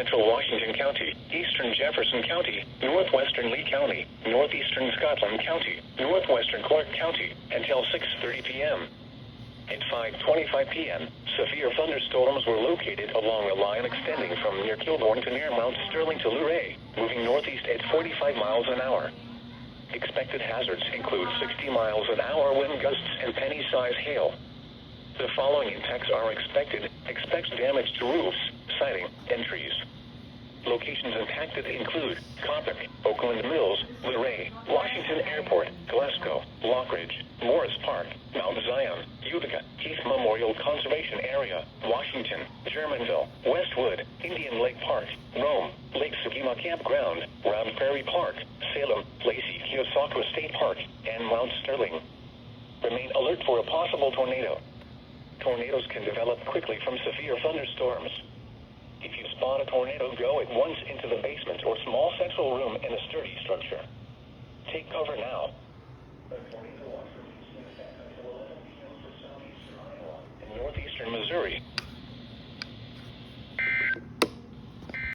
central Washington County, eastern Jefferson County, northwestern Lee County, northeastern Scotland County, northwestern Clark County, until 6:30 p.m. At 5:25 p.m., severe thunderstorms were located along a line extending from near Kilbourne to near Mount Sterling to Luray, moving northeast at 45 miles an hour. Expected hazards include 60 miles an hour wind gusts and penny-size hail. The following impacts are expected. Expect damage to roofs, siding, and trees. Locations impacted include Coppock, Oakland Mills, Luray, Washington Airport, Glasgow, Lockridge, Morris Park, Mount Zion, Utica, Heath Memorial Conservation Area, Washington, Germanville, Westwood, Indian Lake Park, Rome, Lake Sugima Campground, Round Prairie Park, Salem, Lacey, Keosauqua State Park, and Mount Sterling. Remain alert for a possible tornado. Tornadoes can develop quickly from severe thunderstorms. If you spot a tornado, go at once into the basement or small central room in a sturdy structure. Take cover now. The tornado watch remains in effect until 11 p.m. for southeastern Iowa and northeastern Missouri.